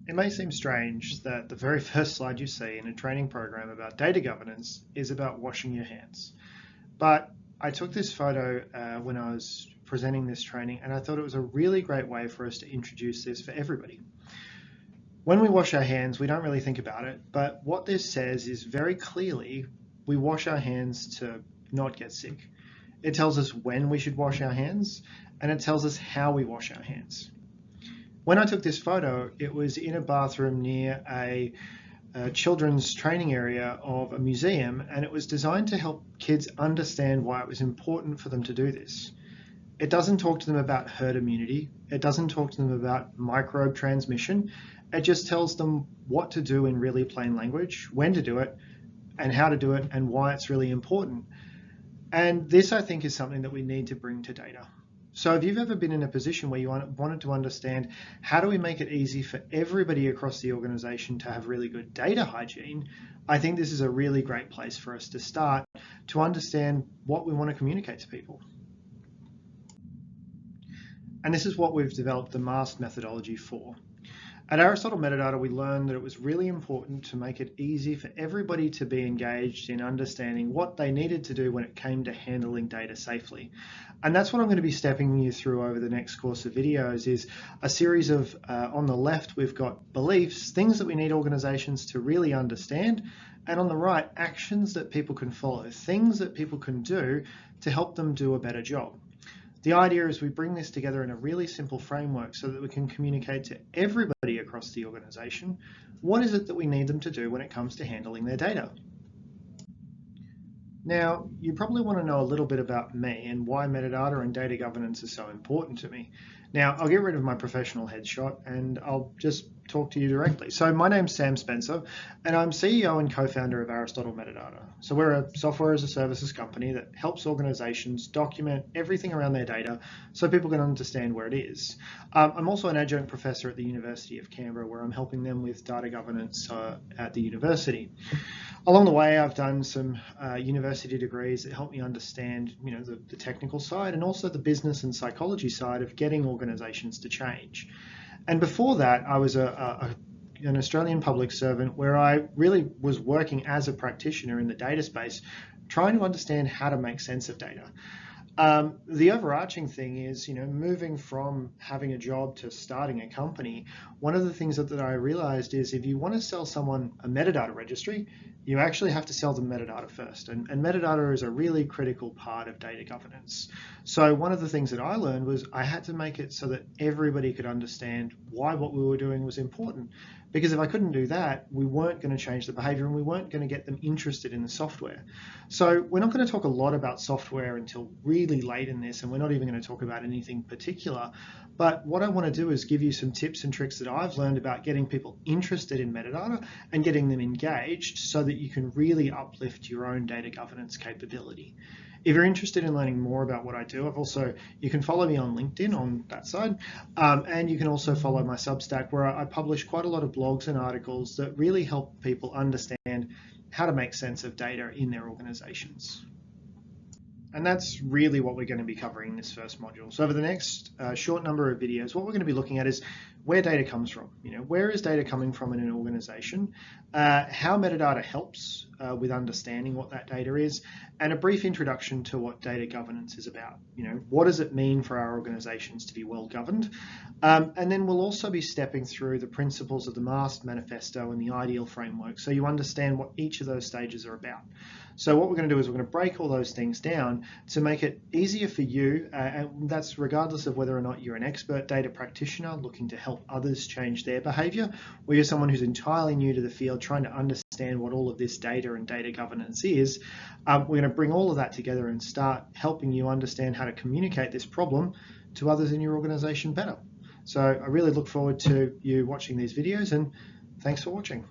It may seem strange that the very first slide you see in a training program about data governance is about washing your hands. But I took this photo when I was presenting this training, and I thought it was a really great way for us to introduce this for everybody. When we wash our hands, we don't really think about it, but what this says is very clearly we wash our hands to not get sick. It tells us when we should wash our hands, and it tells us how we wash our hands. When I took this photo, it was in a bathroom near a children's training area of a museum, and it was designed to help kids understand why it was important for them to do this. It doesn't talk to them about herd immunity. It doesn't talk to them about microbe transmission. It just tells them what to do in really plain language, when to do it, and how to do it, and why it's really important. And this, I think, is something that we need to bring to data. So if you've ever been in a position where you wanted to understand how do we make it easy for everybody across the organization to have really good data hygiene, I think this is a really great place for us to start to understand what we want to communicate to people. And this is what we've developed the MAST methodology for. At Aristotle Metadata, we learned that it was really important to make it easy for everybody to be engaged in understanding what they needed to do when it came to handling data safely. And that's what I'm going to be stepping you through over the next course of videos is a series of, on the left, we've got beliefs, things that we need organizations to really understand, and on the right, actions that people can follow, things that people can do to help them do a better job. The idea is we bring this together in a really simple framework so that we can communicate to everybody across the organization what is it that we need them to do when it comes to handling their data. Now, you probably want to know a little bit about me and why metadata and data governance is so important to me. Now, I'll get rid of my professional headshot and I'll just talk to you directly. So my name's Sam Spencer and I'm CEO and co-founder of Aristotle Metadata. So we're a software as a services company that helps organizations document everything around their data so people can understand where it is. I'm also an adjunct professor at the University of Canberra where I'm helping them with data governance at the university. Along the way, I've done some university degrees that help me understand, the technical side and also the business and psychology side of getting organizations to change. And before that, I was an Australian public servant where I really was working as a practitioner in the data space, trying to understand how to make sense of data. The overarching thing is, moving from having a job to starting a company, one of the things that I realized is if you want to sell someone a metadata registry, you actually have to sell them metadata first. And metadata is a really critical part of data governance. So one of the things that I learned was I had to make it so that everybody could understand why what we were doing was important. Because if I couldn't do that, we weren't going to change the behavior and we weren't going to get them interested in the software. So we're not going to talk a lot about software until really late in this, and we're not even going to talk about anything particular. But what I want to do is give you some tips and tricks that I've learned about getting people interested in metadata and getting them engaged so that you can really uplift your own data governance capability. If you're interested in learning more about what I do, you can follow me on LinkedIn on that side, and you can also follow my Substack where I publish quite a lot of blogs and articles that really help people understand how to make sense of data in their organizations. And that's really what we're going to be covering in this first module. So over the next short number of videos, what we're going to be looking at is where data comes from. Where is data coming from in an organization? How metadata helps with understanding what that data is, and a brief introduction to what data governance is about. What does it mean for our organizations to be well governed? And then we'll also be stepping through the principles of the MAST Manifesto and the ideal framework so you understand what each of those stages are about. So what we're going to do is we're going to break all those things down to make it easier for you, and that's regardless of whether or not you're an expert data practitioner looking to help others change their behavior, or you're someone who's entirely new to the field trying to understand what all of this data and data governance is. We're going to bring all of that together and start helping you understand how to communicate this problem to others in your organization better. So I really look forward to you watching these videos, and thanks for watching.